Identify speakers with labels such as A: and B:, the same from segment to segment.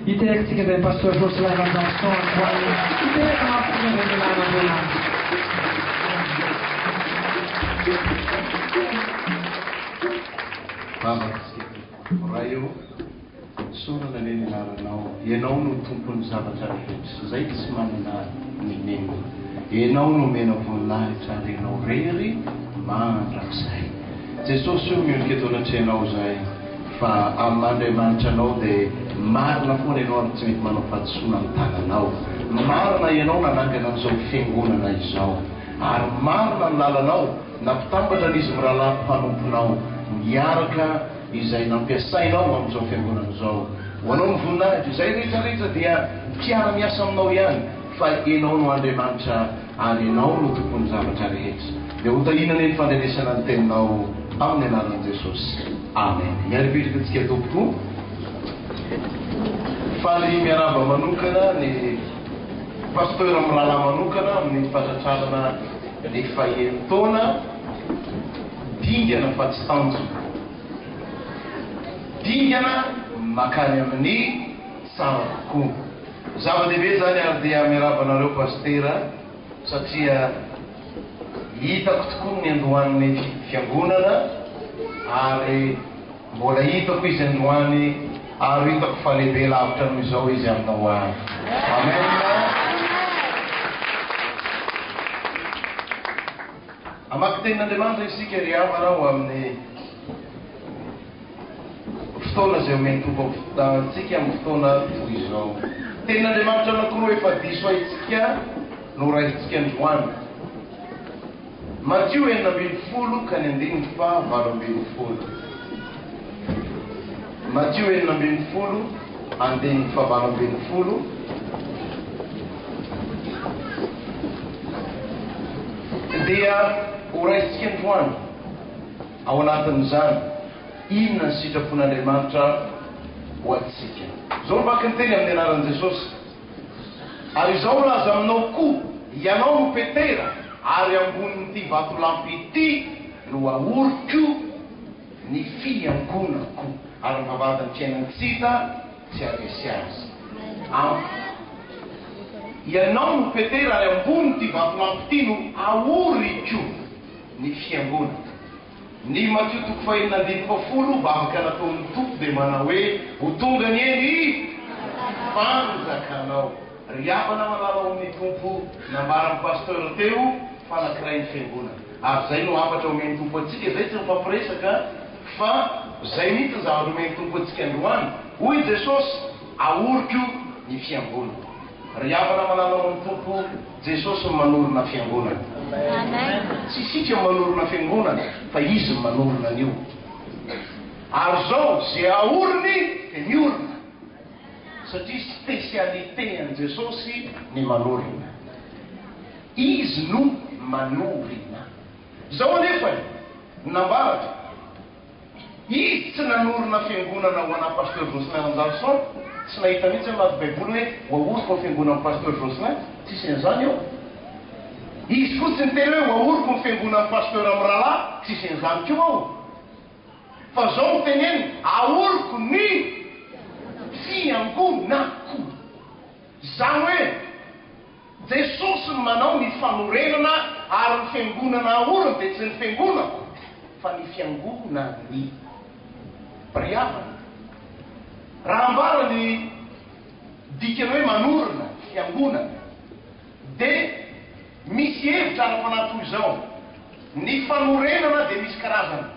A: Iteretsika dia pastor Jocelyn Ranjangson kuali itereka mampuna revelana Deus.
B: Baba raio sorana ny anaranao ianao no tompony zavatra rehetra zay tsy manana nineno ianao no mena voninahitra renao rery mandrakizay Jesosy io mionika eto anatrehanao zay fa amin'Andriamanitra anao dia marina foana ianao ary tsy mety manao fahadisoana amin'ny tananao marina ianao nanangana an'izao fiangonana izao ary marina ny lalanao nampitambatra n'izy mirahalahy mpanomponao miaraka izay nampiasainao amin'izao fiangonana izao ho anao ny voninahitra izay rehetrarehetra dia mpiara-miasa aminao ihany fa ianao no Andriamanitra ary ianao no tompony zavatra rehetra dia hotahinana ny fandrenesana ny teninao amin'ny anaran'i Jesosy amen. Miaripetraka antsika tompoko faly miaraba manokana ny pasteur mirahalahy manokana amin'ny fahatratrarana ny fahaenitaona dingana fa tsy tanjo dingana makany amin'ny tsara kokoa zava-dehibe zany ary dia miaraba anareo pastera satria hitako tokoa ny androany fiangonana ary mbola hitako izy androany ary hitako fa lehibe lavitra noho izao izy aminao any amen. Amaky tenin'Andriamanitra isika ry amanao amin'ny fotoana izay omeny tompo atsika amin'ny fotoana toy izao tenin'Andriamanitra anankiroa efa diso ahitsika no raisitsika androany Matthieu 8:20 ka ny 9:20 Matthieu 8:20 9:20 dia horaisitsika androany ao anatin'izany inona ny sitrapon'Andriamanitra ho atsika zao vaky ny teny amin'ny anaran'i Jesosy ary izao laza aminao koa ianao no petera ary ambonin'ity vatolampy ity no ahoriko ny fiangonako ary ny vavahadiny fiainantsika tsy aresy azy ianao no petera ary ambon'ity vatolampy ity no ahoriko ny fiangonako ny Matthieu 5:20 vavaka nataon'ny tompo dia manao hoe ho tonga ny eny fanjakanao ry avana manao amin'ny tompo nambaran'ny pasteur teo fanakiray ny fiangonana ary zay no afatra omeny tompo atsika zay tsy mifampiresaka fa zay mihitsy ny zavatra omeny tompo atsika androany hoy Jesosy ahoriko ny fiangonana ry avana manao amin'ny tompo Jesosy manorina fiangonana tsy isika manorina fiangonana fa izy manorina an'io ary zao zay ahoriny dia miorina satria spesialité an' Jesosy ny manorina izy no manorina zao anefa nambaratra izy tsy nanorina fiangonana ho ana pasteur Jocelyn Ranjangson tsy nahita mihitsy anaty baiboly hoe hoahoriko ny fiangonan'ny pasteur Jocelyn tsisy an'izany eo izy koa tsy niteny hoe hoahoriko ny fiangonan'ny pasteur Amrala tsisy an'izany koa ao fa zao noteneny ahoriko ny fiangonako zany hoe Jesosy manao ny fanorenana ary ny fiangonana ahorony dia tsy ny fiangonako fa ny fiangonany priavana raha ambara ny dikany hoe manorina fiangonana dia misy hevitra ara-panatoy izao ny fanorenana dia misy karazana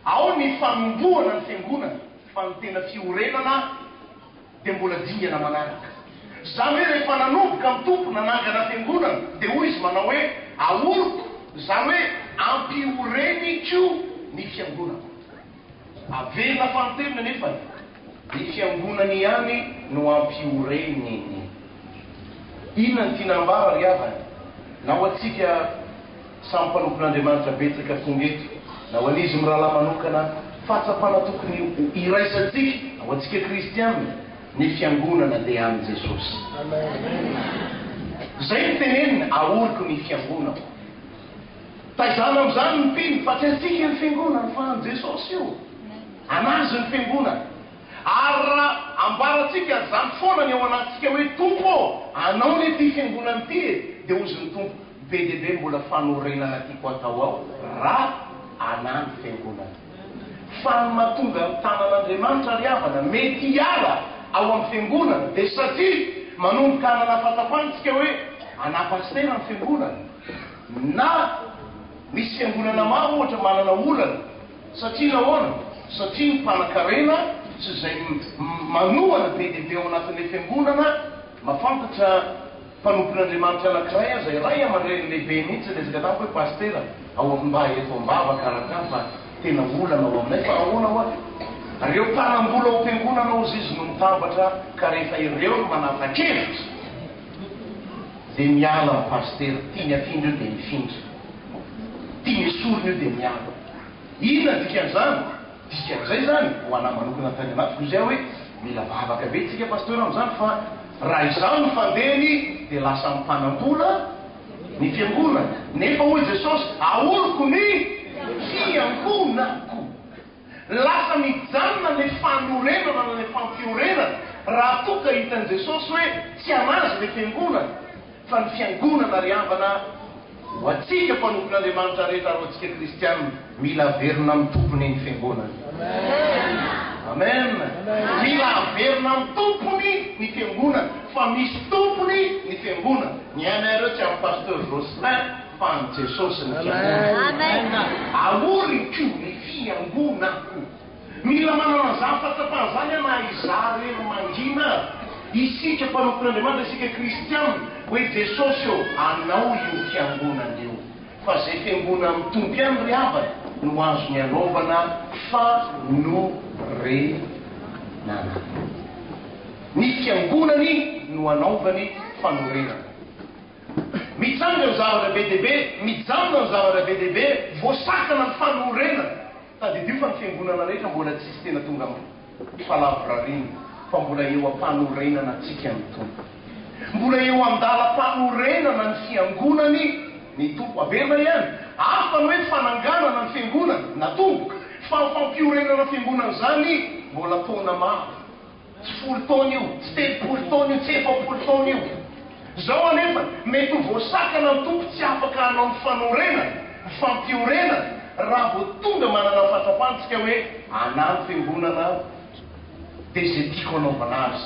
B: ao ny fanomboana ny fiangonana fa ny tena fiorenana dia mbola dingana manaraka zany hoe rehefa nanomboka amin'ny tompo nanangana fiangonana dia hoy izy manao hoe ahoriko zany hoe ampioreniko ny fiangonana avelona fanoterina nefa ny fiangonany ihany no ampioreniny inona ny tinambara ry avany na ho atsika samy mpanompon'Andriamanitra betsaka tonga eto na ho an'izy mirahalahy manokana fahatsapana tokony iraisantsika na ho atsika kristianina ny fiangonana dia amin' Jesosy zay ny tenenina ahoriko ny fiangonana taizana amin'izany ny mpino fa tsy atsika ny fiangonana fa an' Jesosy io anazy ny fiangonana ary raha ambaratsika zany foana ny ao anatsika hoe tompo anao ny ty fiangonana ty dia ozy ny tompo be dia be mbola fanorenana tiako atao ao raha anany fiangonana fa ny mahatonga tanan'Andriamanitra ry havana mety hiala ao amin'ny fiangonana dia satria manomboka ananafatapanytsika hoe anapastera ny fiangonana na misy fiangonana maro ohatra manana olana satria nahoana satria ny mpanan-karena tsy izay manohana be dia be ao anatin'ilay fiangonana mafantatra mpanompon'Andriamanitra anankiray zay ray aman-dreny lehibe mihitsy lezaka tamiko hoe pastera ao mba eto ambava karakara fa tena olana ao aminay fa ahoana hoa reo mpanambola ao am-piangonana ozy izy no mitambatra ka rehefa ireo no manapa-kevitra dia miala ny pastera tiany afindra io dia mifindra tiany esorina io dia miala inona dikan'izany dikan'izay zany ho ana manokana tany anatiko izay hoe mila vavaka be tsika pastera amin'izany fa raha izany no fandehany dia lasa mpanambola ny fiangonana nefa hoy Jesosy aoroko ny fiangonako lasa mijanona le fanorenana na le fampiorenana raha toka hitan'i Jesosy hoe tsy anazy le fiangonana fa ny fiangonana ry havana ho atsika mpanompon'Andriamanitra rehetra ro atsika kristianina mila averina amin'ny tompony ny fiangonana amen mila averina amin'ny tompony ny fiangonana fa misy tompony ny fiangonana ny anareo tsy amin'ny pasteur Jocelyn fa ny Jesosy ny fiangonana aoriko ny fiangonako mila manana zany fatsapan'izany ana izah reno mangina isika mpanompon'Andriamanitra isika kristianina hoe Jesosy io anao io fiangonana io fa zay fiangonana mitompo ihany ry havana no azo ny anaovana fanorenana ny fiangonany no anaovany fanorenana mitsanga ny zavatra be dia be mijanona ny zavatra be dia be voasakana ny fanorenana tadidio fa ny fiangonana rehetra mbola tsisy tena tonga falavorarina fa mbola eo am-panorenana atsika ny tompo mbola eo am-dalam-panorenana ny fiangonany ny tompo averina ihany afa ny hoe fananganana ny fiangonana natomboka fa ny fampiorenana fiangonana zany mbola taona maro tsy 10 taona io tsy 30 taona io tsy 70 taona io zao anefa mety ho voasakana ny tompo tsy afaka hanao ny fanorenana ny fampiorenana raha vo tonga manana fatrapantsika hoe anany fiangonana dia zay tiako anaovana azy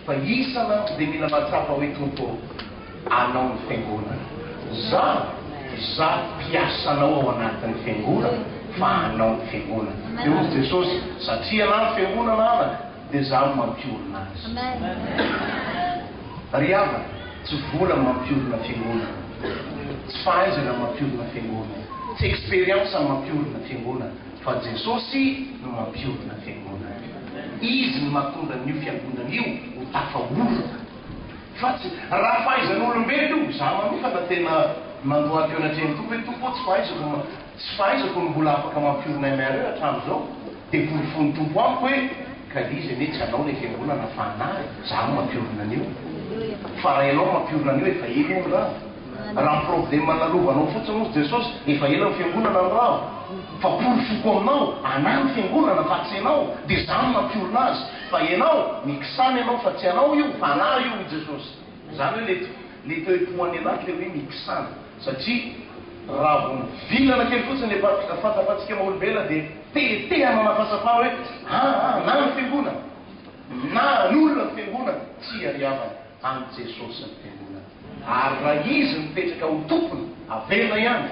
B: fa isana dia mila matsapa hoe tompo anao ny fiangonana za mpiasanao ao anatin'ny fiangonana fa anao ny fiangonana dia ozy Jesosy satria ana ny fiangonana anaka dia za no mampiorina azy ry havana tsy vola mampiorina fiangonana tsy fahaizana mampiorina fiangonana tsy expérience mampiorina fiangonana fa Jesosy no mampiorina fiangonana izy no mahatonga n'io fiangonana io ho tafaorona fa tsy raha fahaizan'olombelo io za manofa da tena mandoaky eo anatreny tompo hoe tompo tsy fahaizako no mbola afaka mampiorina mareo hatrano zao dia volofony tompo amiko hoe ka izy ane tsy anao le fiangonana fa anahy za no mampiorina an'io fa raha ianao mampiorina an'io efa ela io raha raha ny problème nalovanao fotsiny ozy Jesosy efa ela ny fiangonana ny raha fa porofoko aminao anay ny fiangonana fa tsy ianao dia za no mampiorina azy fa ianao mikisany ianao fa tsy anao io fa anahy io i Jesosy zany hoe le toe-poany anaty le hoe mikisany satria raha vo mivilana kely fotsiny le fatafatsika maolobela dia tehetehana nafasafana hoe na ny fiangonana na n'olona ny fiangonana tsy ariavana any Jesosy ny fiangonana ary raha izy mipetraka ho tompony averina ihany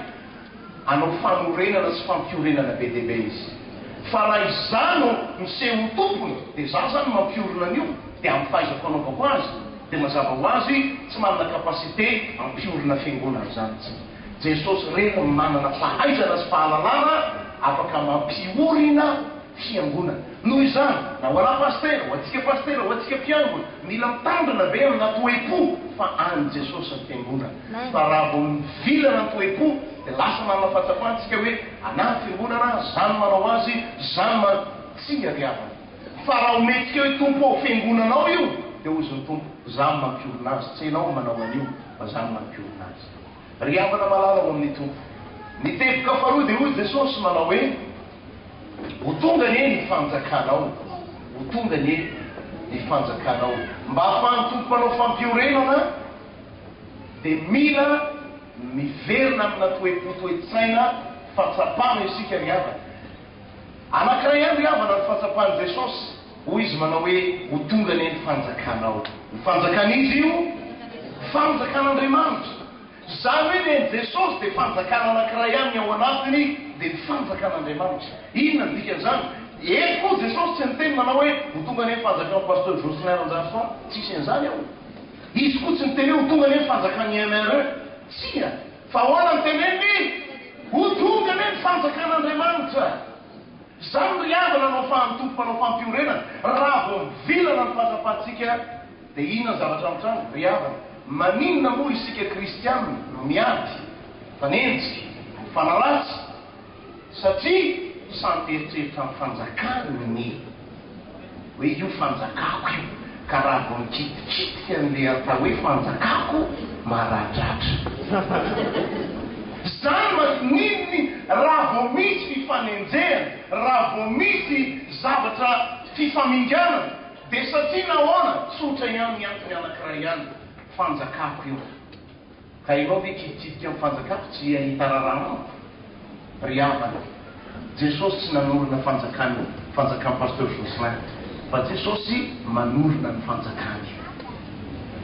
B: anao fanorenana sy fampiorenana be dia be izy fa raha izano miseho ho tompony dia za zany mampiorina an'io dia amin'ny fahaizako anaovako azy dia mazava ho azy tsy manana kapasité ampiorina fiangonana zany tsy Jesosy rena manana fahaizana sy fahalalana afaka mampiorina fiangonana noho izany na ho ana pastera ho atsika pastera ho atsika mpiangona mila mitandrina be amina toe-po fa any Jesosy ny fiangonana fa raha vo mivilana ny toe-po dia lasa manana fatsapantsika hoe anahy fiangonana zany manao azy zany tsy ariavana fa raha ometsika hoe tompo ao fiangonanao io dia ozy ny tompo zany mampiorina azy tsy ianao manao an'io fa zany mampiorina azy ry havana malala ao amin'ny tompo niteboka faharoa dia ozy Jesosy manao hoe ho tonga ny fanjakanao ho tonga ny fanjakanao mba ahafahany tompo-panao fampiorenana dia mila miverina amina toe-tsaina fahatsapana isika ry havana anankiray ihany ry havana ny fahatsapan'i Jesosy hoy izy manao hoe ho tonga ny fanjakanao ny fanjakan'izy io fanjakan'Andriamanitra zany hoe ny Jesosy dia fanjakana anankiray ihany ao anatiny dia ny fanjakan'Andriamanitra inona ny dikan'izany eto koa Jesosy tsy niteny manao hoe ho tonga ny fanjakan'ny pasteur Jocelyn Ranjafan tsisy an'izany ao izy koa tsy niteny hoe ho tonga ny fanjakan'ny MRE tsia fa ahoana ny teneny ho tonga ny fanjakan'Andriamanitra zany ry havana anao fahantompo-panao fampiorenana raha vao mivilana ny fahasapantsika dia inona ny zavatra mitrano ry havana maninona moa isika kristianina no miady fanenjika fanalatsy satria samy eritreritra amin'ny fanjakana ny hoe io fanjakako io ka raha vao mikitikitika n'le atao hoe fanjakako maradratra zany maninony raha vao misy fifanenjehana raha vao misy zavatra fifamingana dia satria nahoana tsotra ihany miantony anankiray ihany fanjakako io ka ianao hoe kitikitika amin'ny fanjakako tsy ahita rarahana ry havana Jesosy tsy nanorona fanjakan'ny pasteur Jocelyn fa Jesosy manorona ny fanjakany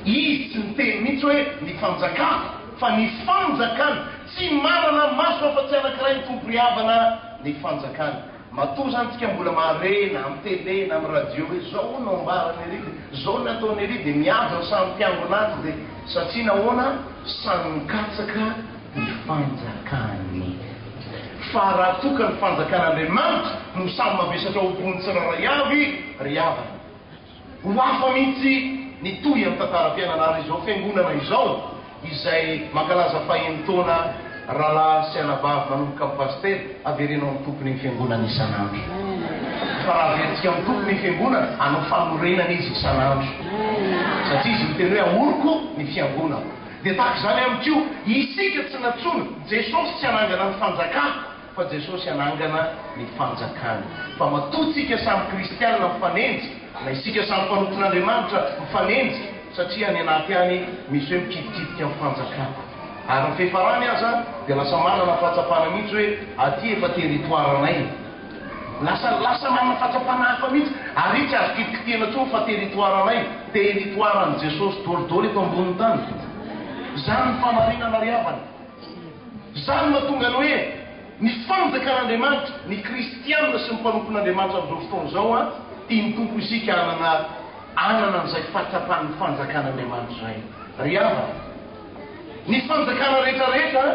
B: izy tsy niteny mihitsy hoe ny fanjakako fa ny fanjakany tsy manana maso afa-tsy anankiray ny tompo ry havana ny fanjakany matoa zany tsika mbola marena amin'ny tele na amin'ny radio hoe zao no ambarany ery zao ny ataony ery dia miady ny samy mpiango anaty dia satria nahoana samy mikatsaka ny fanjakany fa raha toka ny fanjakan'Andriamanitra no samy mavesatra hobony tsiraray avy ry havana ho hafa mihitsy ny toy amin'ny tantaram-piainana izao fiangonana izao izay mankalaza fahenitaona rahalahy sy anabavy manomboka amin'ny paster averenao amin'ny tompony ny fiangonana isan'andro fa raha averintsika amin'ny tompony ny fiangonana anao fanorenana izy isan'andro satria izy miteny hoe ahoroko ny fiangonana dia tahaka izany amin'ny kio isika tsy natsona Jesosy tsy anangana ny fanjakana fa Jesosy anangana ny fanjakany fa matoatsika samy kristianina mifanenjy na isika samy mpanompon'Andriamanitra mifanenjy satria ny anaty any misy hoe mikitikitika amin'ny fanjakana ary ny fefarany aza dia lasa manana fahatsapana mihitsy hoe aty efa territoiranay lasa manana fahatsapana hafa mihitsy ary itsy azo kitikitiana tso fa territoiranay territoiran'i Jesosy dôlidôly eto amboniny tany zany ny famarinana ry havana zany mahatonga ny hoe ny fanjakan'Andriamanitra ny kristianina sy ny mpanompon'Andriamanitra amin'izao fotoana izao a tia ny tompo isika anana an'izay fahatsapan'ny fanjakan'Andriamanitra izay ry havana ny fanjakana rehetrarehetra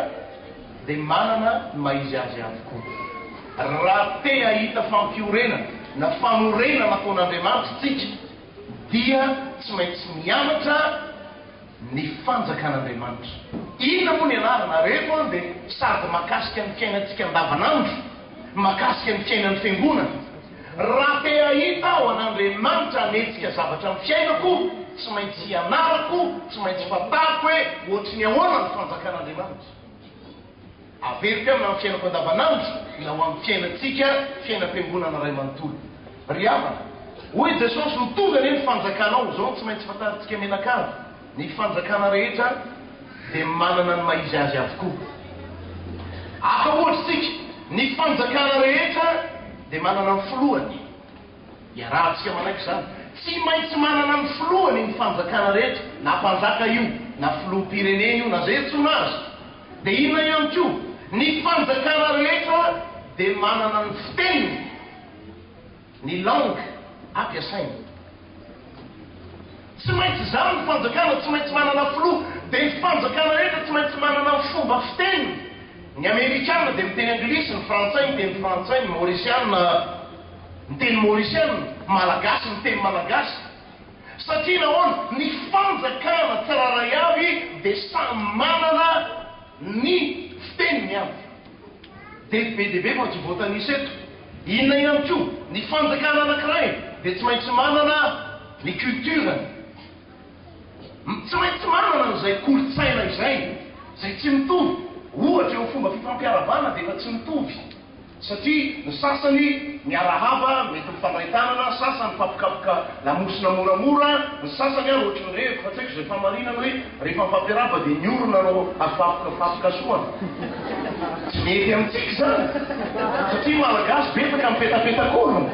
B: dia manana ny maizy azy avokoa raha te ahita fampiorenana na fanorenana ataon'Andriamanitra tsika dia tsy maintsy mianatra ny fanjakan'Andriamanitra inona moa ny anarana reheto a dia sady makasika ny fiainantsika andavanandro makasika ny fiainan'ny fiangonana raha te ahita ao an'Andriamanitra anetsika zavatra amin'ny fiainako tsy maintsy ianarako tsy maintsy fatako hoe ohatry ny ahoana ny fanjakan'Andriamanitra averiko amina amin'ny fiainako andavanandro na ho amin'ny fiainantsika fiainam-piangonana ray manontolo ry havana hoy Jesosy ho tonga ny fanjakanao zao tsy maintsy fatantsika menakavy ny fanjakana rehetra dia manana ny maizy azy avokoa aka ohatrysika ny fanjakana rehetra dia manana ny filohany iarahantsika manaiky zany tsy maintsy manana ny filohany ny fanjakana rehetra na mpanjaka io na filoham-pirenena io na zay tsona azy dia inona ihany koa ny fanjakana rehetra dia manana ny fiteny ny langue ampiasaina tsy maintsy zany ny fanjakana tsy maintsy manana filoha dia ny fanjakana rehetra tsy maintsy manana ny fomba fiteny ny amerikana dia miteny anglisy ny frantsay miteny frantsay ny maurisiana miteny maurisiana malagasy miteny malagasy satria nahoana ny fanjakana tsiraray avy dia samy manana ny fiteniny avy dia be dia be fanjivôtanisy eto inona ihany koa ny fanjakana anankiray dia tsy maintsy manana ny culturany tsy maintsy manana n'izay kolotsaina izay zay tsy mitovy ohatra eo fomba fifampiaravana dia efa tsy mitovy satria ny sasany miarahaba mety mifandray tanana, sasany mifapikapoka lamosina moramora, ny sasany ary ohatry ny hoe fa tsaiko zay famarinana hoe rehefa mifampiarahaba dia niorona no afapokasoana. Tsy mety amintsika zany satria malagasy betaka mipetapetakorona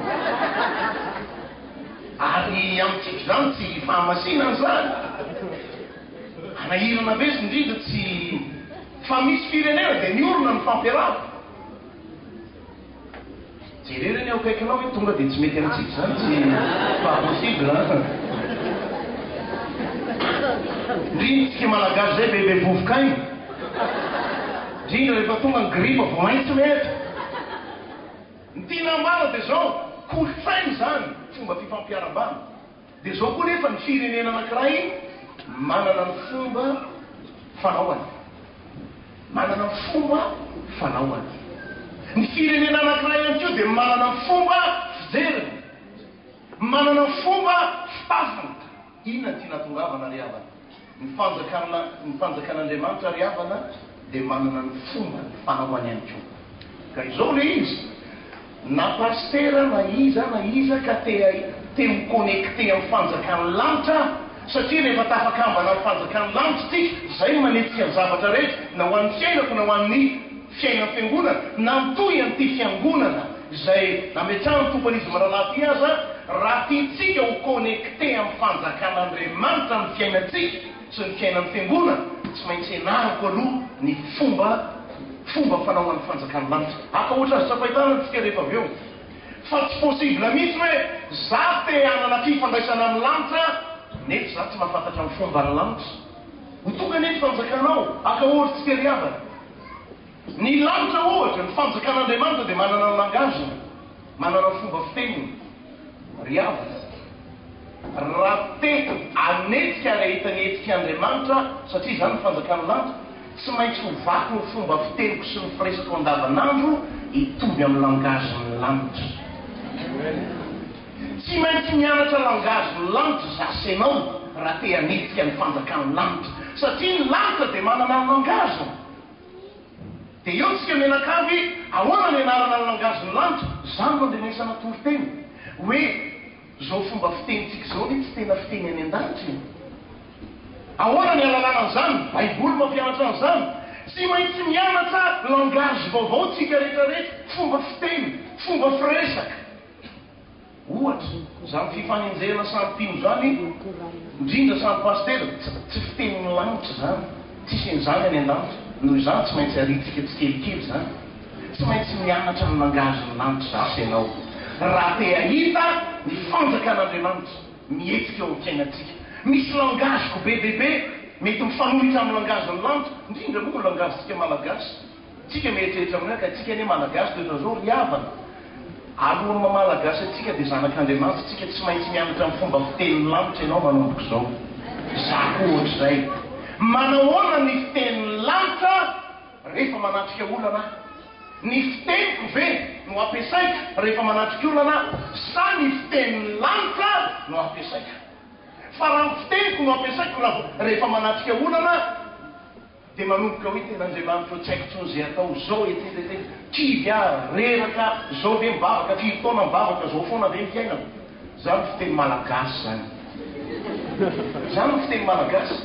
B: ary amintsika zany tsy fahamasinana zany. Anahirana be sy indrindra tsy fa misy firenena dia niorona ny fampiarahaba. Jerereny ao akaikinao hoe tonga dia tsy mety amintsika zany, tsy pas possible. Indrindra tsika malagasy zay bebe vovoka iny, indrindra rehefa tonga ny gripa vo maintsy mety. Ny tiana ambala dia zao kolotsainy zany fomba fifampiarabana. Dia zao koa nefa ny firenena anankiray manana ny fomba fanaoany, manana ny fomba fanaoany. Ny firenena anankiray ihany koa dia manana ny fomba fijeriny, manana ny fomba fitafiny. Inona ny tiana tongavana ry havana? Ny fanjakan'Andriamanitra ry havana dia manana ny fomba fanaoany ihany koa. Ka izao le izy na pastera na iza ka te miconnecté amin'ny fanjakan'ny lanitra, satria rehefa tafakambana amin'ny fanjakan'ny lanitra tsika, zay manetsika ny zavatra rehetra na ho an'ny fiainako na ho an'ny fiaina fiangonana, na mitohy an'ity fiangonana izay nametrahany tompon'izy maralaty aza. Raha tiantsika ho connecté amin'ny fanjakan'Andriamanitra ny fiainantsika sy ny fiainan'ny fiangonana, tsy maintsy ianarako aloha ny fomba fanaon'ny fanjakan'ny lanitra. Aka ohatra azy tsapahitana antsika rehefa avy eo. Fa tsy possible mihitsy hoe za te hanana fifandraisana amin'ny lanitra nefa za tsy mahafantatra ny fomba ny lanitra. Ho tonga nety fanjakanao, aka ohatra tsika ry havana. Ny lanitra ohatra, ny fanjakan'Andriamanitra dia manana ny langaziny, manana ny fomba fiteniny. Ry havana, raha te hanetika rehetra ny etikan'Andriamanitra, satria zany ny fanjakan'ny lanitra, tsy maintsy ho vaky ny fomba fiteniko sy ny firesako andavanandro hitovy amin'ny langazin'ny lanitra. Tsy maintsy mianatra langazin'ny lanitra zasenao raha te hanetika ny fanjakan'ny lanitra, satria ny lanitra dia manana ny langaziny. Dia eo tsika menakavy ahoana ny anarana ny langazin'ny lanitra, zany no andrenesana toriteny hoe zao fomba fitenitsika zao ny tsy tena fiteny any an-danitra io. Ahoana ny alalana an'izany? Baiboly mampianatra an'izany. Tsy maintsy mianatra langage vaovao tsika rehetrarehetra, fomba fiteny, fomba firesaka. Ohatra, zany fifanenjehana samy mpino zany, indrindra samy pastera, tsy fitenin'ny lanitra zany, tsisy an'izany any an-danitra. Noho izany tsy maintsy aritsika tsikelikely zany, tsy maintsy mianatra ny langazin'ny lanitra zasenao. Raha te hahita ny fanjakan'Andriamanitra mihetsika eo amin'ny fiainantsika. Misy langaziko bebebe mety mifanohitra amin'ny langazin'ny lanitra, indrindra moa ny langazintsika malagasy. Tsika mieritreritra aminay ka tsika anie malagasy toetra zao ry havana. Alohan'ny malagasy atsika dia zanak'Andriamanitra, tsika tsy maintsy mianatra amin'ny fomba fitenin'ny lanitra ianao manomboka zao. Za koa ohatr'izay. Manahoana ny fitenin'ny lanitra rehefa manatrika olana? Ny fiteniko ve no ampiasaika rehefa manatrika olana, sa ny fitenin'ny lanitra no ampiasaika? Fa raha ny fiteniko no ampiasaiko rehefa manatrika olana, dia manomboka hoe ten'Andriamanitra tsy haiko tsony zay atao zao etetete, kivy reraka, zao ve mibavaka, 5 taona mibavaka, zao foana ve mpiainako. Zany ny fiteny malagasy zany. Zany ny fiteny malagasy.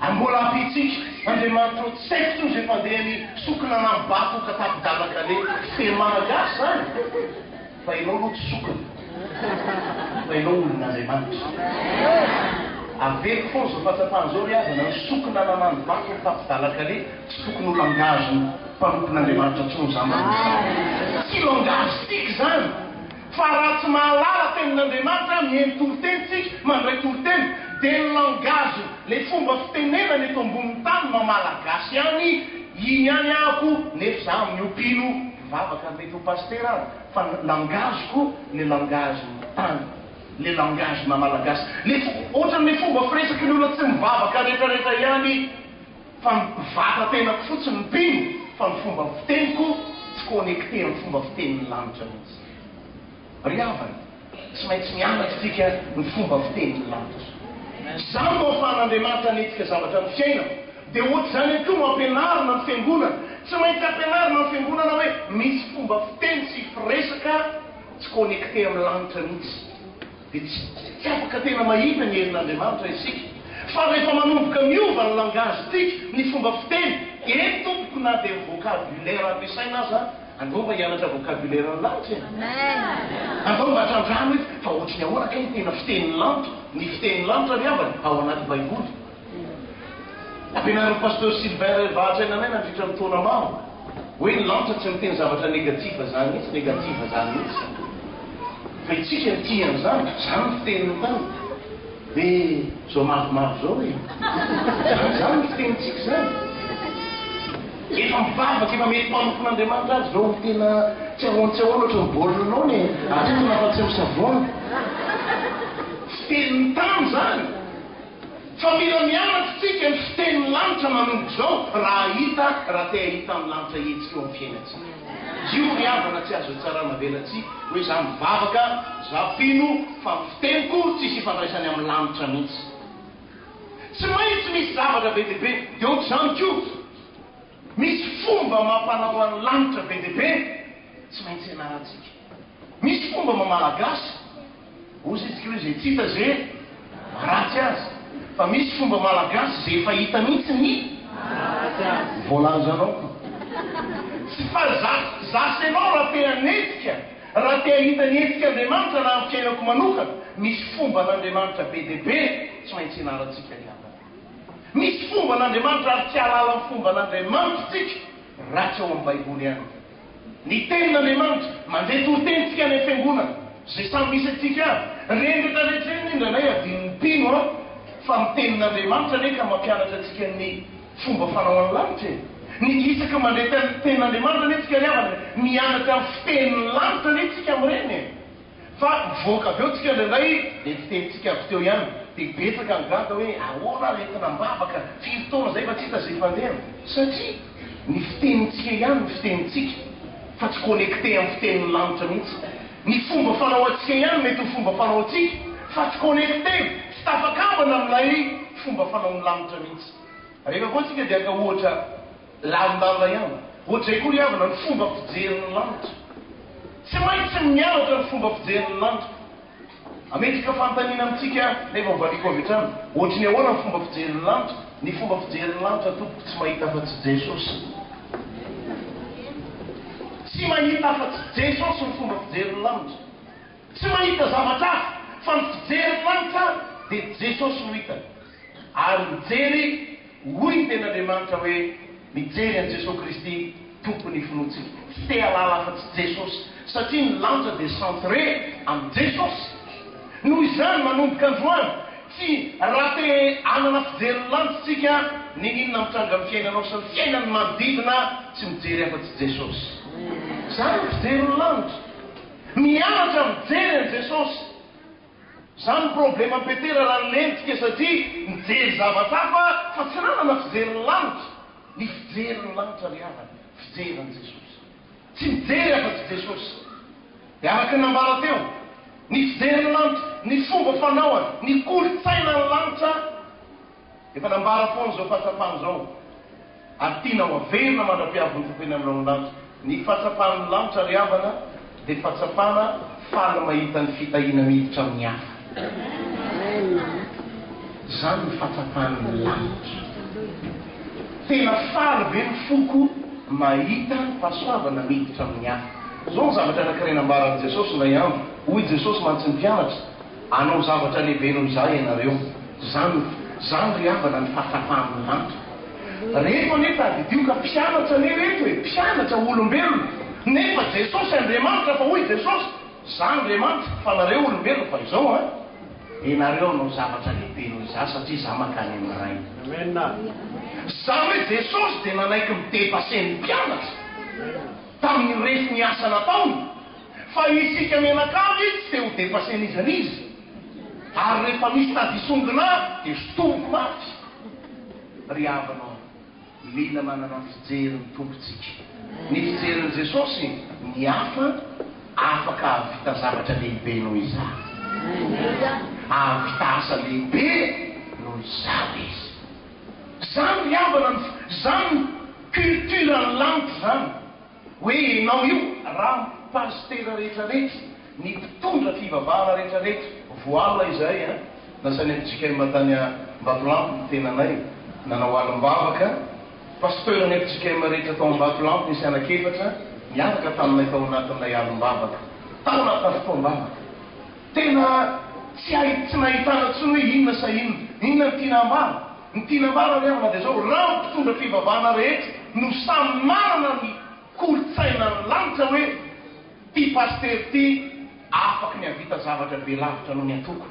B: Mbola ampitsika Andriamanitra tsy haiko tsony zay fandehany sokina na mibato ka tapidalaka le fiteny malagasy zany. Fa ianao aloha tsy sokina, fa ianao olon'Andriamanitra. Aveko foana zao fahatsapahana ry havana, ny sokina na mibato ka tapidalaka le tsy tokony ho langaziny mpanompon'Andriamanitra tsony zany. Tsy langazy tika zany. Fa raha tsy mahalala tenin'Andriamanitra, mihaino toriteny tsika, mandray toriteny, dia ny langazy, le fomba fitenenana eto ambonin'ny tany mamalagasy ihany, iny ihany ahako nefa za amin'ny opino vavaka mety ho pastera any. Fa langaziko le langazin'ny tany, le langage mamalagasy. Ohatran'le fomba firesaka ny olona tsy mivavaka rehetrarehetra ihany, fa mivata tenako fotsiny ny mpino, fa ny fomba fiteniko tsy connecté amin'ny fomba fitenin'ny lanitra mihitsy. Ry havana, tsy maintsy mianatra tsika ny fomba fitenin'ny lanitra. Zany no ahafahan'Andriamanitra hanetika zavatra ny fiainako, dia ohatry zany ihany koa no ampianarina ny fiangonana tsy maintsy ampianarina ny fiangonana hoe misy fomba fiteny sy firesaka tsy connecté amin'ny lanitra mihitsy dia tsy afaka tena mahita ny herin'Andriamanitra isika fa rehefa manomboka miova ny langagetika ny fomba fiteny eny tompoko na dia vocabulaire ampiasaina aza andao mba hianatra vocabulaire ny lanitra andao mba hatrandrano hoe fa ohatry ny ahoana kay tena fitenin'ny lanitra ny fitenin'ny lanitra ry avany ao anaty baiboly ampianarin'ny pasteur Sylvain Revatra eny anay nandritra ny taona maro hoe ny lanitra tsy miteny zavatra negativa zany mihitsy negativa zany mihitsy fa itsika tian'izany zany fitenin'ny tany dia zao mavomavo zao e zany ny fitenitsika zany efa mivavaka efa mety mpanokon'Andriamanitra azy zao tena tsy ahoana ohatry ny baolinao ny atona fa tsy misavona fitenin'ny tany zany fa mila mianatra tsika ny fitenin'ny lanitra manomboka zao raha te hahita amin'ny lanitra hetsika eo amin'ny fiainatsika io riavana tsy azo tsara navelatsika hoe za mivavaka za pino fa fiteniko tsisy ifandraisany amin'ny lanitra mihitsy tsy maintsy misy zavatra be deaibe dia ohatry zany ko misy fomba mampanao an'ny lanitra be deaibe tsy maintsy ianarantsika misy fomba mamalagasy ozy itsika hoe zay tsy hita zay ratsy azy fa misy fomba malagasy zay efa hita mihitsy ny voalanjanao tsy fa zasenao raha te hanetsika raha te hahita ny hetsika Andriamanitra na amin'ny fiainako manokana misy fomba n'Andriamanitra be deaibe tsy maintsy ianarantsika riavana misy fomba n'Andriamanitra ary tsy alala ny fomba n'Andriamanitra tsika ratsy ao amin'ny baiboly ihany ny tenin'Andriamanitra mandeha toro-tenitsika any fiangonana zay samy misy atsika aby rendretraretreny indra nay adin'ny pino fa mitenin'Andriamanitra ne ka mampianatra atsika ny fomba fanao an'ny lanitra ny isaka mandeha tenin'Andriamanitra ne tsika riavana mianatra amin'ny fitenin'ny lanitra ne tsika amin'ireny fa mivoaka avy eo tsika indraindray dia fitenitsika avy teo ihany dia betsaka ny gata hoe ahoana retina mbavaka firy taona zay fa tsy hita zay fandehana satria ny fitenitsika ihany ny fitenitsika fa tsy connecté amin'ny fitenin'ny lanitra mihitsy ny fomba fanao atsika ihany mety ho fomba fanao atsika fa tsy connecté tsy tafakambana amin'ilay fomba fanao ny lanitra mihitsy rehefa koa tsika dia aka ohatra lalindalina ihany ohatra'izay koa ry havana ny fomba fijerin'ny lanitra tsy maintsy mianatra ny fomba fijerin'ny lanitra ametrika fantaniana amintsika nefa mivaliko avy hatrany ohatry ny ahoana ny fomba fijerin'ny lanitra ny fomba fijerin'ny lanitra tompoko tsy mahita fa tsy Jesosy tsy mahita fa tsy Jesosy ny fomba fijerin'ny lanitra tsy mahita zavatra hafa fa ny fijerin'ny lanitra dia Jesosy no hitany ary mijery hoy ny ten'Andriamanitra hoe mijery an' Jesosy Kristy tompony finoantsika tsy te halala fa tsy Jesosy satria ny lanitra dia centré amin'ny Jesosy noho izany manomboka androany tsy raha te anana fijerin'ny lanitra tsika ny inona mitranga amin'ny fiainanao sy ny fiainany manodidina tsy mijery afa tsy Jesosy zany fijerin'ny lanitra mianatra mijery an' Jesosy zany problema petera raha nlentsika satria mijery zavatra hafa fa tsy nanana fijerin'ny lanitra ny fijerin'ny lanitra ry havana fijery an' Jesosy tsy mijery afa tsy Jesosy dia araka ny nambara teo ny fijerin'ny lanitra ny fomba fanaoany ny kolotsaina ny lanitra efa nambara foana zao fahatsapany zao ary tiana ho averina mandra-piaviny tompeny aminao lanitra ny fahatsapan'ny lanitra ry havana dia fahatsapana faly mahita ny fitahiana miditra amin'ny hafa zany ny fahatsapan'ny lanitra tena faly be ny foko mahita ny fahasoavana miditra amin'ny hafa zao ny zavatra anankiray nambaran'i Jesosy ndray andro hoy Jesosy mantsy ny mpianatra anao zavatra lehibe noho izay ianareo zany ry havana ny fahatsapan'ny lanitra rehefa nefa adidioka mpianatra ne reto hoe mpianatra olombelona nefa Jesosy Andriamanitra fa hoy Jesosy za Andriamanitra fa nareo olombelona fa izao ianareo anao zavatra lehibe noho izay satria za makany amin'ny ray zany hoe Jesosy dia nanaiky midepaseny mpianatra tamin'ny resy ny asa nataony fa isika menakavy tsy te ho depaseny izy anizy ary rehefa misy tadisongina dia sotomboko mafy ry havanao mila manana fijery ny tompontsika ny fijerin'i Jesosy ny hafa afaka avita zavatra lehibe noho izay avita asa lehibe noho izay izy zany riavana zany culture ny lanitra zany hoe nao io raha pastera rehetrarehetra ny mpitondra fivavahana rehetrarehetra voala izay nasany amitsika matany Mbatolampo ny tenanay nanao alim-bavaka pasteur ny amitsika rehetra tao Mbatolampo nisy anakefatra miaraka taminay tao anatin'ilay alim-bavaka tao anatin'ny fotoam-bavaka tena tsy nahitana tsy hoe inona sa inona ny tianambara ny tianambara riavana dia zao raha mpitondra fivavahana rehetra no samy manana ny kolotsaina ny lanitra hoe ty paster ty afaka ny avita zavatra be lavitra no ny atoko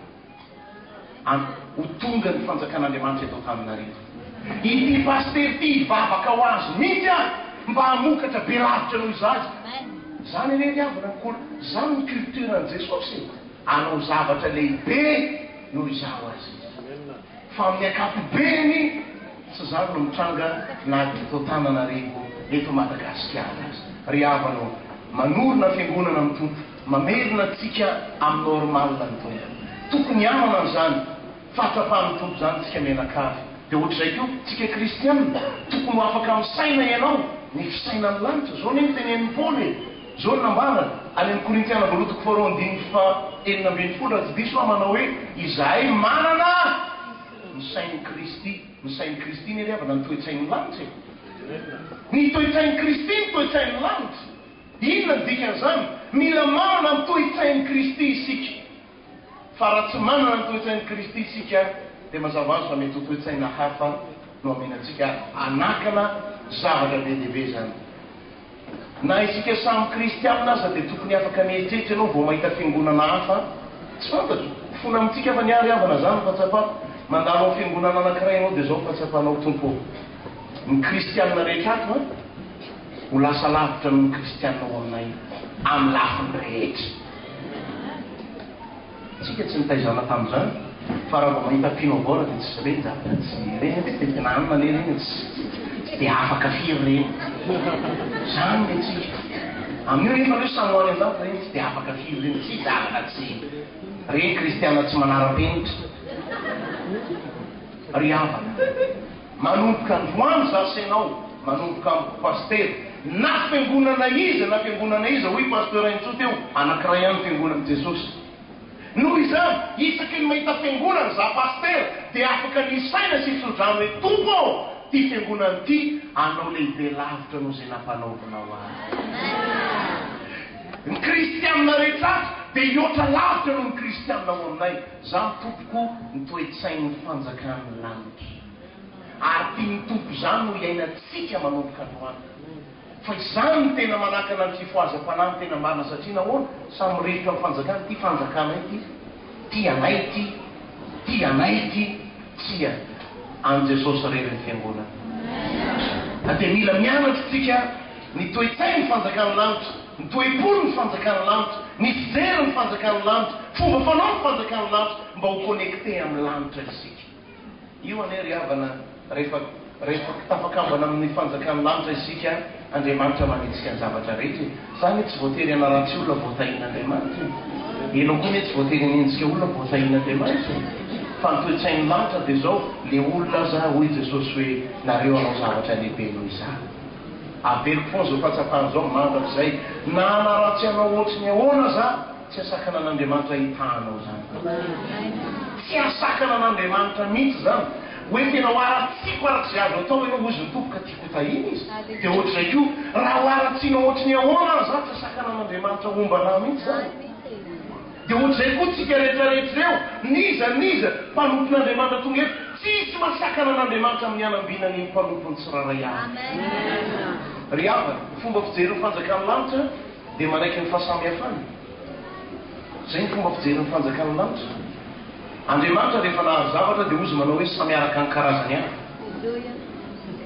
B: ho tonga ny fanjakan'Andriamanitra eto Antananarivo ity paster ty vavaka ho azy mihitsy mba hamokatra be lavitra noho izazy zany ane riavana nykolo zany ny culture an' Jesosy anao zavatra lehibe noho izaho azy fa amin'ny akapobeny tsy zany no mitranga naeto Antananarivo eto Madagasikara azy riavana manorina fiangonana amin'ny tompo mamerina tsika amin'ny normalna ny tompo tokony amana an'izany fahatrapan'ny tompo zany tsika menakavy dia ohatr'izay ko tsika kristianina tokony ho afaka misaina ianao ny fisaina ny lanitra zao ny tenen'ny Paoly zao ny nambarana any amin'ny Korintiana voalotoko faharoa andiny fa 19 raha tsy diso manao hoe izahay manana misainy Kristy ny riavana ny toe-tsainy lanitra ny toe-tsainy Kristy ny toe-tsainy lanitra inona ny dikan'izany mila manana ny toe-tsainy Kristy isika fa raha tsy manana ny toe-tsainy Kristy isika dia mazava azy fa mety ho toe-tsaina hafa no amenantsika anakana zavatra be dehibe zany na isika samy kristianina aza dia tokony afaka mieritreritra ianao vao mahita fiangonana hafa tsy fantatro fona amintsika fa niary avana zany fahatsapako mandanao fiangonana anankiray ianao dia zao fahatsapanao tompo ny kristianina rehetra ato ho lasa lavitra ny kristianina ao aminay amin'ny lafiny rehetra tsika tsy nitaizana tamin'izany fa raha vao mahita mpino bola dia tsy reny zavatra tsy reny tetinanina le reny tsy dia afaka firy reny zany le tsika amin'io rehefa hoe samy hoany an-davitra reny tsy dia afaka firy reny tsy zavatra tsy reny kristianina tsy manara-penitra ry havana manomboka androany zasy ianao manomboka amin'ny paster na fiangonana iza hoy pasteur intso teo anankiray ihany fiangonana Jesosy noho izany isaky ny mahita fiangonana za paster dia afaka nisaina sy fisodrano hoe tompo ty fiangonana ty anao lehibe lavitra noho zay nampanaovanao azy ny kristianina rehetra dia ioatra lavitra noho ny kristianina ao aminay za mitompoko ny toe-tsainy fanjakan'ny lanitra ary tia ny tompo zany no iainantsika manomboka androany fa izany ny tena manakana ny fifoazam-panahy ny tena marina satria nahoana samy mirehitra amin'ny fanjakana ty fanjakana ity ty anay ty tsia an' Jesosy rery ny fiangonana dia mila mianatra tsika ny toe-tsainy fanjakan'ny lanitra ny toe-polo ny fanjakan'ny lanitra ny fijery ny fanjakan'ny lanitra fomba fanao ny fanjakan'ny lanitra mba ho connecté amin'ny lanitra isika io ane ry havana rehefa tafakambana amin'ny fanjakan'ny lanitra isika Andriamanitra manitsika ny zavatra rehetra zany tsy voatery anaratsy olona voatahin'Andriamanitra enao koa ny tsy voatery anenjika olona voatahin'Andriamanitra fa ny toe-tsainy lanitra dia zao le olona za hoy Jesosy hoe nareo anao zavatra lehibe noho izany aveliko foana zao fahatsapana zao mandrak'izay na anaratsy anao ohatry ny ahoana za tsy asakana an'Andriamanitra hitanao zany tsy asakana an'Andriamanitra mihitsy zany hoe tena ho aratsiko aratsy azo atao ianao ozy nitopoka tiako tahiny izy dia ohatr'izay ko raha ho aratsianao ohatry ny ahoana za tsy asakana an'Andriamanitra ombana mihitsy zany dia ohatr'izay koa tsika rehetrarehetra eo niza mpanompon'Andriamanitra tonga eto tsisy masakana an'Andriamanitra amin'ny anambinany mpanompony tsiraray azy ry havana fomba fijery ny fanjakan'ny lanitra dia manaiky ny fahasamihafany zay ny fomba fijery ny fanjakan'ny lanitra Andriamanitra rehefa nahazo zavatra dia ozy manao hoe samy araka ny karazany avy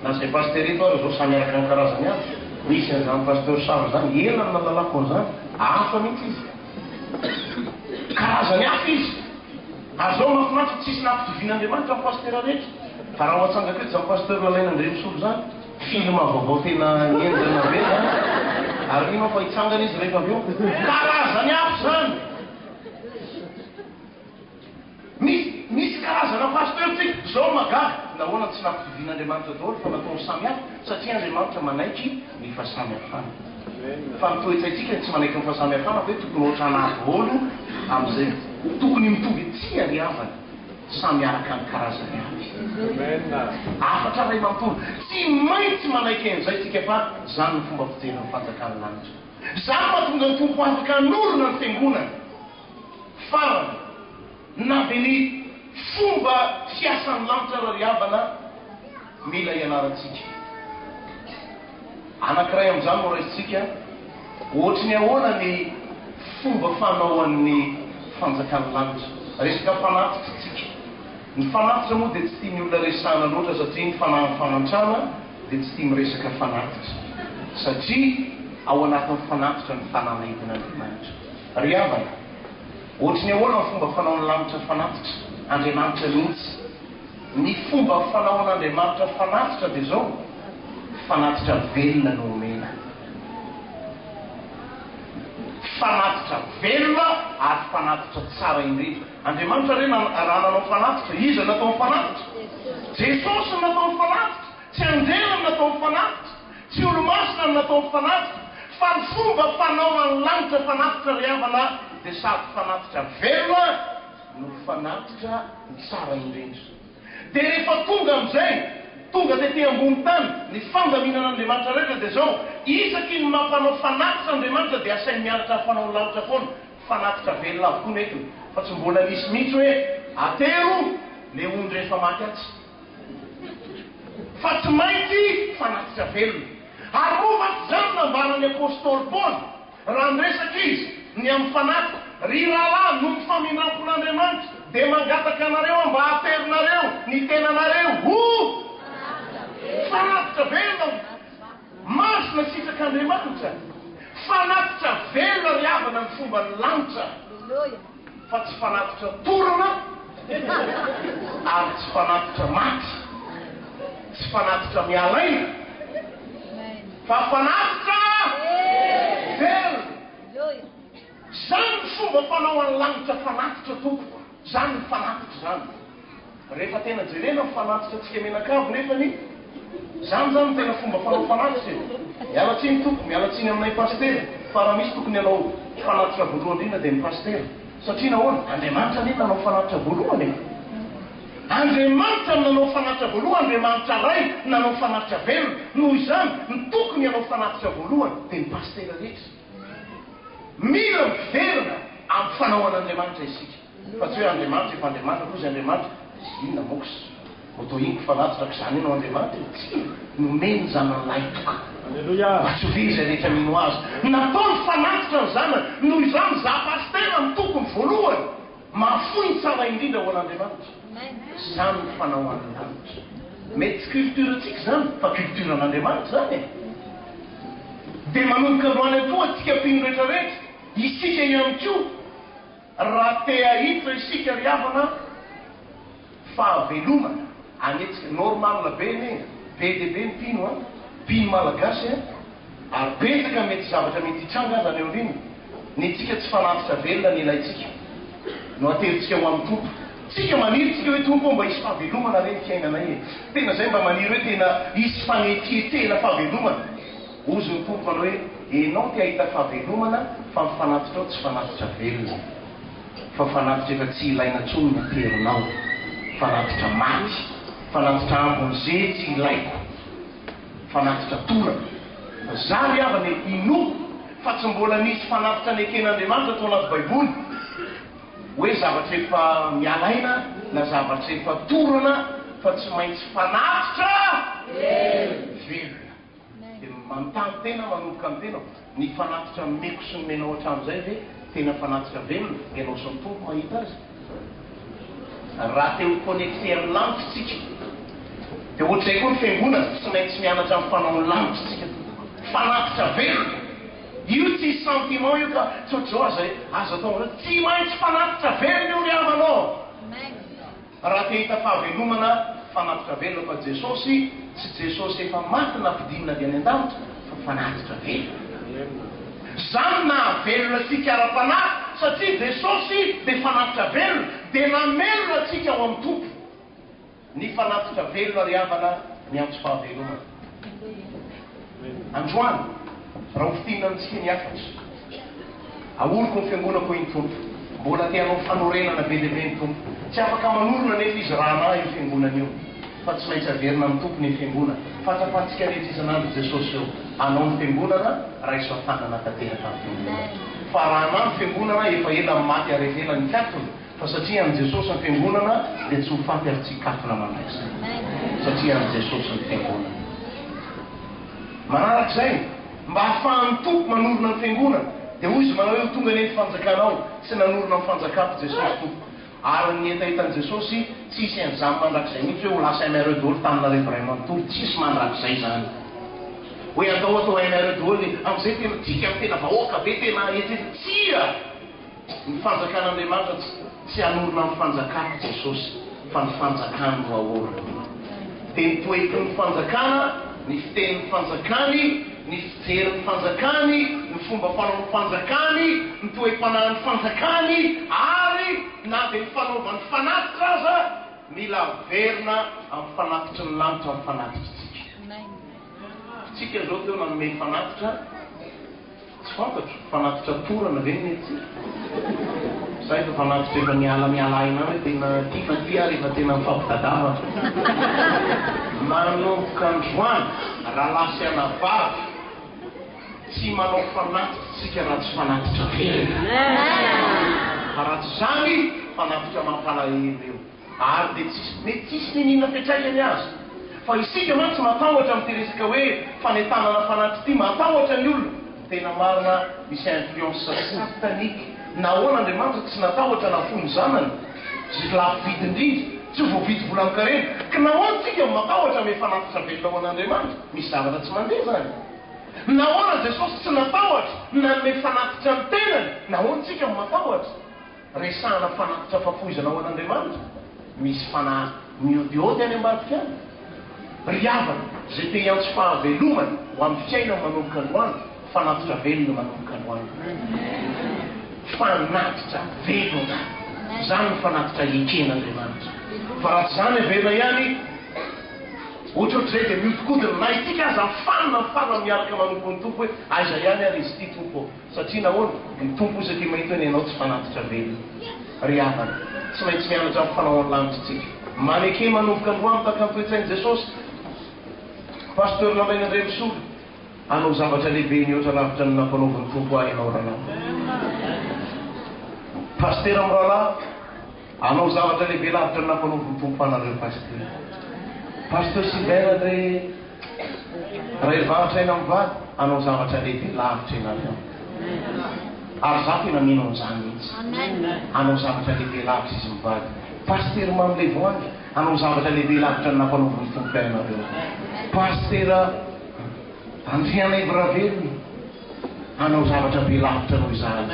B: na zay paster eto ary zao samy araka ny karazany avy misy an'izany pasteur Saro zany ela ny nalalako an'izany hafa mihitsy izy karazany hafa izy ary zao mahafinaritra tsisy nampidivin'Andriamanitra amin'ny paster rehetra fa raha hoatsangako eto zany pasteur lalain'Andriamasolo zany film vaovao tena enjana be zany ary ino fa hitsangana izy rehefa avy eo karazany hafa zany misy karazana pasteur tsika zao magaga na dahoana tsy nampidivin'andriamanitra daholo fa natao samihafa satria andriamanitra manaiky ny fahasamihafana fa mitoetsaitsika tsy manaiky ny fahasamihafana hoe tokony ohatra anaholo amin'izay tokony mitovy tsy ariavana samy araka ny karazany avy afatra ray manontolo tsy maintsy manaiky an'izay tsika fa zany ny fomba fijery ny fanjakany lanitra zany mahatonga ny tompo afaka anorona ny fiangonana farany na dia ny fomba fiasan'ny lanitra rariavana mila ianarantsika anankiray amin'izany no raisitsika ohatry ny ahoana ny fomba fanaoan'ny fanjakany lanitra resaka fanatitra tsika ny fanatitra moa dia tsy tia ny olona resahana loatra satria ny fanantrana dia tsy tia miresaka fanatitra satria ao anatin'ny fanatitra ny fananaitin'andriamanitra riavana ohatry ny ahoana ny fomba fanaon'ny lanitra fanatitra andriamanitra mihitsy ny fomba fanaon'andriamanitra fanatitra dia zao fanatitra velona no omena fanatitra velona ary fanatitra tsara indrindra andriamanitra reny raha nanao fanatitra iza natao fanatitra jesosy natao fanatitra tsy anjelany natao fanatitra tsy olomasina natao fanatitra fa ny fomba fanaon'ny lanitra fanatitra riavana dia sady fanatitra velona no fanatitra tsara indrindra dia rehefa tonga amin'izay tonga tetỳ ambony tany ny fandaminan'andriamanitra rehetra dia zao isaky ny mampanao fanatitra andriamanitra dia asainy mianatra fanao lanitra foana fanatitra velona avokoa netiny fa tsy mbola misy mihitsy hoe atero le ondry rehefa maty atsy fa tsy maintsy fanatitra velona ary moa fa zany nambaran'ny apôstôly paoly raha nyresaka izy ny amin'ny fanatitra ry rahalahy no mifaminampon'andriamanitra dia mangataka anareo mba aterinareo ny tenanareo ho fanatitra velona masina sitrak'andriamanitra fanatitra velona riavana ny fomba ny lanitra fa tsy fanatitra torana ary tsy fanatitra maty tsy fanatitra mialaina fa fanatitra velona zany ny fomba fanao an'ny lanitra fanatitra tompo zany ny fanatitra zany rehefa tena jerena ny fanatitra tsika menakavo nefany zany zany tena fomba fanao fanatitra mialatsiny tompo mialatsiny aminay pastera fa raha misy tokony anao fanatitra voalohany indrindra dia ny pastera satria nahoana andriamanitra neny nanao fanatitra voalohany andriamanitra nanao fanatitra voalohany andriamanitra ray nanao fanatitra velona noho izany ny tokony anao fanatitra voalohany dia ny pastera rehetra mila miverina amin'ny fanaoan'andriamanitra isika fa tsy hoe andriamanitra efa andriamanitra koa izy andriamanitra inona moks atao iny fanatitra k'izany ianao andriamanitra tsy nomeny zanany laitoka atsovi izay rehetra mino azy natao ny fanatitra ny zanany noho izany za pastera ny tokony voalohany mahafoiny tsara indrindra ho an'andriamanitra zany ny fanaoan'ny lanitra mety tsy culturentsika zany fa culturen'andriamanitra zany dia manomboka loany atoa tsika mpino rehetrarehetra isika ihany koa raha te ahitra isika riavana fahavelomana anetsika normala be ne be dia be mpino a mpino malagasy ary betsaka mety zavatra mety hitranga azy any eo riny ny tsika tsy fanatitra velona ny ilaitsika no ateritsika ho amin'ny tompo tsika maniry tsika hoe tompo mba hisy fahavelomana reny fiainanay tena zay mba maniry hoe tena hisy fanetietena fahavelomana ozy ny tompo manao hoe enao ty ahita fahavelomana fa mifanatitra ao tsy fanatitra velona fa fanatitra efa tsy ilaina tsony ny terinao fanatitra maty fanatitra ambon'ze tsy ilaiko fanatitra torana za riavana inoko fa tsy mbola nisy fanatitra ny eken'andriamanitra atao anaty baiboly hoe zavatra efa mialaina na zavatra efa torana fa tsy maintsy fanatitra velona dia manontany tena manomboka amin'ny tena ny fanatitra meko sy nomenao hatramin'izay ve tena fanatitra velona ianao sy ny tompo mahita azy raha te ho connecté amin'ny lanitra tsika dia ohatr'izay koa ny fiangonana tsy maintsy mianatra amin'ny fanao ny lanitra tsika fanatitra velona io tsy sentiment io ka tsotr'izao azo atao tsy maintsy fanatitra velona io riavanao raha te hita fahavelomana fanatitra velona fa jesosy tsy jesosy efa maty nampidinina avy any an-danitra fa fanatitra velona zany na velona tsika ara-panahy satria jesosy dia fanatitra velona dia namelona tsika ao amin'ny tompo ny fanatitra velona ry havana ny antso fahavelomana. Androany raha hofitinantsika ny afatra aoroko ny fiangonako iny tompo mbola tianao fanorenana be lehibe ny tompo tsy afaka manorona nefa izy rahana io fiangonana io fa tsy maintsy averina amin'ny tompo ny fiangonana fatsapatsika rehetra isan'andro Jesosy eo anao ny fiangonana raha iso atanana tanteraka amin'ny fiangonana fa raha na ny fiangonana efa ela maty arevela ny katony fa satria an' Jesosy ny fiangonana dia tsy ho faty ary tsy katona mandraisa satria an' Jesosy ny fiangonana manarak'izay mba hahafahan'ny tompo manorona ny fiangonana dia hoy izy manao eo tonga neny fanjakanao sy nanorona ny fanjakako Jesosy tompo ary ny entahitan' Jesosy tsisy an'izany mandrak'izay mihitsy hoe ho lasa MRE daholo taminareo ray manontolo tsisy mandrak'izay zany hoe atao MRE daholo amin'izay tena dika amin'ny tena vahoaka be tena etsetsia ny fanjakan'Andriamanitra tsy hanorona ny fanjakako Jesosy fa ny fanjakany no ahorona teny toeky ny fanjakana ny fitenin'ny fanjakany ny fijerin'ny fanjakany ny fomba fanaon'ny fanjakany ny toe-panahin'ny fanjakany ary na dia ny fanaovan'ny fanatitra aza mila verina amin'ny fanatitry ny lanitra amin'ny fanatitrytsika tsika zao teo nanome fanatitra tsy fantatro fanatitra torana ve netsika zay fa fanatitra efa miala aina hoe tena tia rehefa tena mifampitadava manomboka androany raha lasy anavavy tsy manao fanatitra tsika raha tsy fanatitra velona fa raha tsy zany fanatitra mampalahelo eo ary dia mety tsisy ninina fiatraikany azy fa isika mantsy matahotra amin'ity resaka hoe fanentanana fanatitra ity matahotra ny olona tena marina misy influence satanike nahoana Andriamanitra tsy natahotra na fony zanany zay lafo vidy indrindra tsy ho voavidy volan-karena ka nahoana tsika matahotra me fanatitra velona ho an'Andriamanitra misy zavatra tsy mandeha zany nahoana Jesosy tsy natahotra nanome fanatitra ny tenany nahoana tsika matahotra resahana fanatitra fafoizana ho an'Andriamanitra misy fanahy miodiody any ambadika any ry havana zay te hiantso fahavelomana ho amin'ny fiaina manomboka androany fanatitra velona manomboka androany fanatitra velona zany ny fanatitra eken'Andriamanitra fa raha tsy zany velona ihany ohatrohatr'izay dia miodikodina na itika aza fana miaraka manompo ny tompo hoe aiza ihany ary izy ity tompo satria nahoana ny tompo isaky mahita hoe ianao tsy fanatitra velona ry havana tsy maintsy mianatra amin'ny fanaon'ny lanitra tsika maneke manomboka androany taka ny toe-tsain'i Jesosy pasteur Lamaina Andremisolo anao zavatra lehibe ny oatra lavitra ny nampanaovan'ny tompo ahy ianao rahalahy pasteur amin'ny rahalahy anao zavatra lehibe lavitra ny nampanaovan'ny tompo anareo pasteur Sylvain André ray vavatra eny amin'ny vady anao zavatra lehibe lavitra enareo ary za tena mino an'izany mihitsy anao zavatra lehibe lavitra izy mivady pasteur Mamlevoangy anao zavatra lehibe lavitra ny nampanaovan'ny tompo ahy ianareo pasteur Andriana Evravelony anao zavatra be lavitra noho izany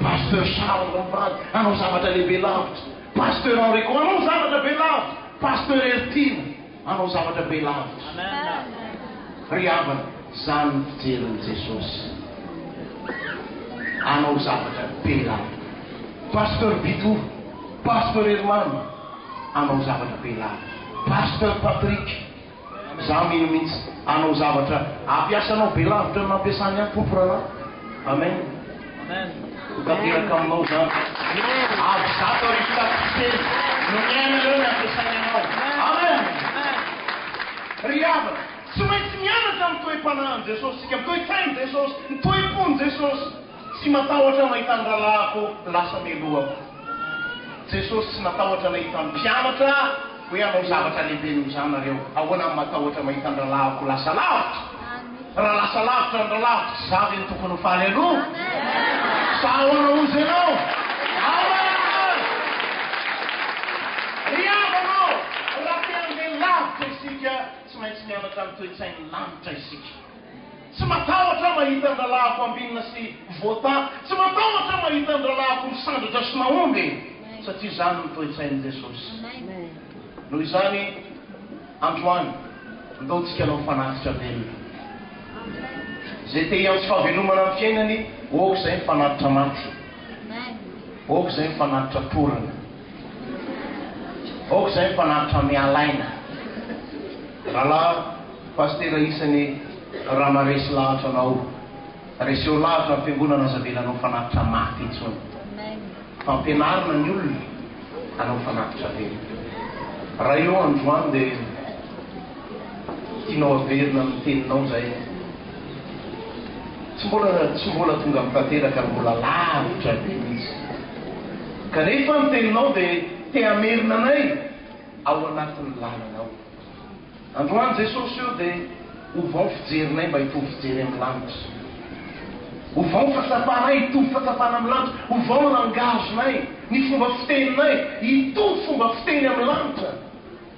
B: pasteur Charles Mivady anao zavatra lehibe lavitra pasteur Enrico anao zavatra be lavitra pasteur Ertine anao zavatra be lavitra ry havana zany ny fijerin'i Jesosy anao zavatra be lavitra pasteur Bito pasteur Hermano anao zavatra be lavitra pasteur Patrick za mino mihitsy anao zavatra ampiasanao be lavitra no nampiasany any tompo rahalahy amen tateraka aminao zany avy zato arivo tapiseny no miaina reo ny ampiasany anao amen ry havana tsy maintsy mianatra amin'ny toe-panahin'i Jesosy sika toe-tsain'i Jesosy ny toe-pon'i Jesosy tsy matahotra mahita ny rahalahako lasa melohako Jesosy tsy natahotra nahita ny mpianatra hoe anao zavatra lehibe noho zany nareo ahoana amin'ny matahotra mahita ny rahalahako lasa lavitra raha lasa lavitra ny rahalavitra zavy ny tokony ho faly aloha sa ahoana ozy ianao ry havanao raha te handeha lavitra isika tsy maintsy mianatra amin'ny toe-tsainy lanitra isika tsy matahotra mahita ny rahalahako ambinina sy vota tsy matahotra mahita ny rahalahako misandratra sy mahomby satria zany ny toe-tsain'i Jesosy noho izany androany ndaontsika anao fanatitra velona zay te hiantso fahavelomana amin'ny fiainany oako izay ny fanatitra maty oako izay ny fanatitra torana aoka zay mpanavitra mialaina rahalahy pastera isany raha maresy lahatra anao reseo lahatra ny fiangonana azavelanao fanavitra maty intsony fampianarina ny olona anao fanavitra vely raha io androany dia tianao averina amin'ny teninao zay tsy mbola tonga mitateraka ny mbola lavitra be izy kanefa ny teninao dia te amerina anay ao anatin'ny lalanao androany Jesosy io dia ovao fijerinay mba hitovy fijery amin'ny lanitra ovao fahasapanay hitovy fahatsapana amin'ny lanitra ovao langazonay ny fomba fiteninay hitovy fomba fiteny amin'ny lanitra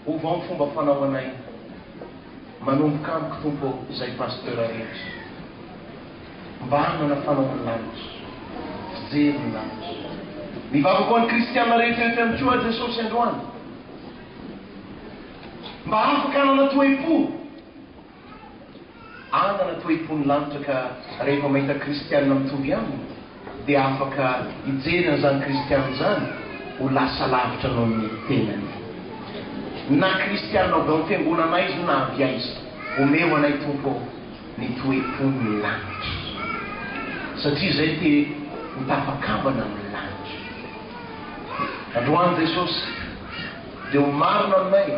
B: ovao ny fomba fanaoanay manomboka amiko tompo izay pasteur rehetra mba hanana fanaon'ny lanitra fijery ny lanitra mivavaka ho an'ny kristiana rehetra rehetra mikoa Jesosy androany mba afaka hanana toe-po anana toe-pony lanitra ka rehefa mahita kristianina mitovy aminy dia afaka hijerina zany kristianina zany ho lasa lavitra noho ny tenany na kristianina ao ny fiangonanay izy na avy aiza omeo anay tompo ny toe-pony lanitra satria zay te mitafakambana amin'ny lanitra androany Jesosy dia ho marina aminay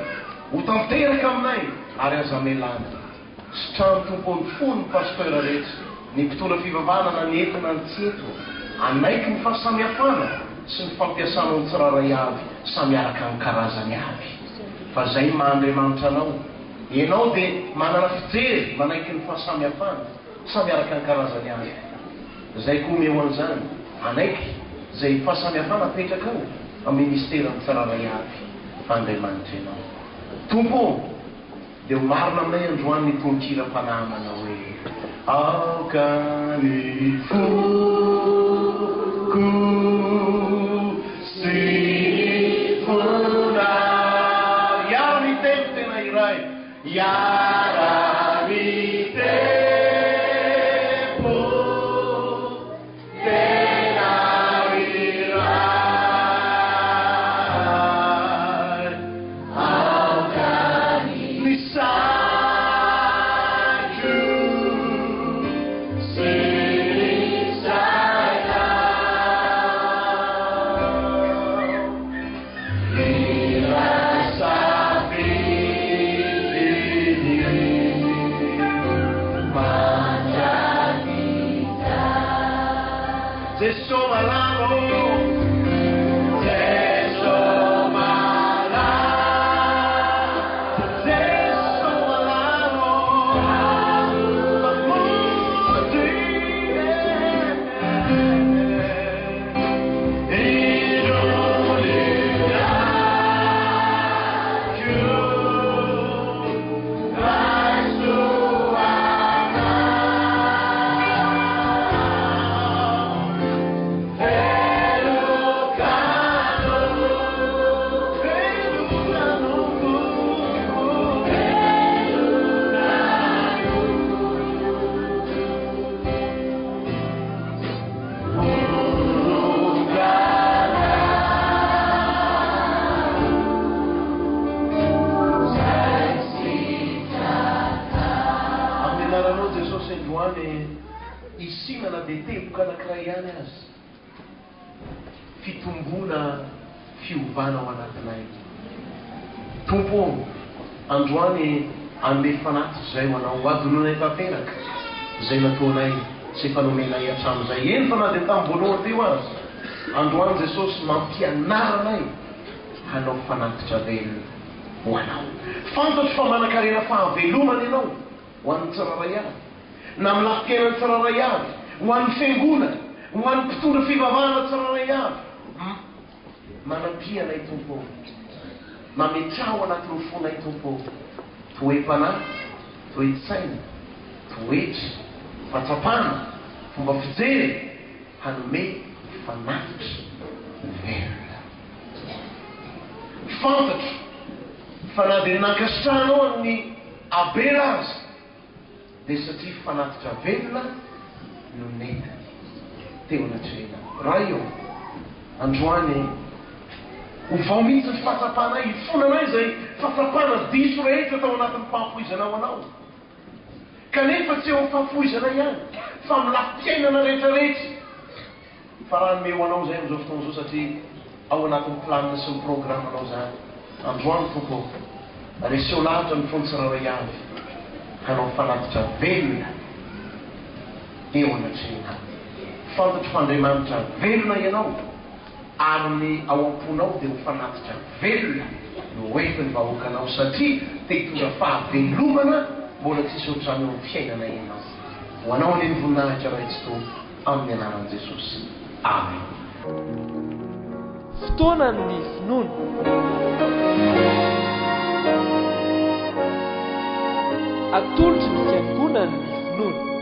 B: ho tanteraka aminay ary aza melana sitrano tompony fony pasteur rehetra ny mpitondra fivavahana na ny entina ny tsy eto anaiky ny fahasamihafana sy ny fampiasana ny tsiraray avy samiaraka ny karazany avy fa zay mahandriamanitra anao ianao dia manana fijery manaiky ny fahasamihafana samiaraka ny karazany avy zay koa meo an'izany anaiky zay fahasamihafana apetraka ao amin'ny ministera ny tsiraray avy fandriamanitra ianao tompo dia ho marina aminay androany ny tononkira-panamana hoe aoka ny foko sy ny fona iara ny tempo tena iray iara ny tempo tena iray aoka ny saio sy ny saia Jesu malamo, Jesu malamo, Jesu malamo, isinana dia tempoka anankiray ihany azy fitombona fiovana ao anatinay tompo androany anome fanatitra zay ho anao adononay tanteraka zay nataonay sy fanomenay hatramin'izay eny fa na dia tamin'ny voalohany teo azy androany Jesosy mampianaranay hanao fanatitra velona ho anao fantatro fa manan-karena fahavelomana ianao ho an'ny tsiraray avy na milafikena tsiraray avy ho an'ny fiangonana ho an'ny mpitondra fivavahana tsiraray avy manampianay tompo mametraho anatin'ny fonay tompo toe-panahy toe-tsaina toetra fahatsapana fomba fijery hanome fanatitra velona fantatro fa na dia nankasitrahanao amin'ny abera azy dia satria fanatitra velona no netany teo anatrehana raha io androany hovao mihitsy ny fahatsapana ifonanay zay fahatsapana diso rehetra tao anatin'ny fahafoizanao anao kanefa tsy eo amin'ny fahafoizana ihany fa milafi-piainana rehetrarehetra fa raha nomeo anao zay am'izao fotoana zao satria ao anatin'ny planina sy ny programmanao zany androany foko reseo lahatra ny fontsiraray avy hanao fanatitra velona eo anatrehana fantatry fandriamanitra velona ianao ary ny ao am-ponao dia ho fanatitra velona no oentiny vahoakanao satria tetona fahavelomana mbola tsisy ohatrany eo amin'ny fiainana ianao ho anao ny voninahitra raitsito amin'ny anaran'i Jesosy amen.
C: Fotoanan'ny finoana. Atolotry ny fiangonan'ny finoana.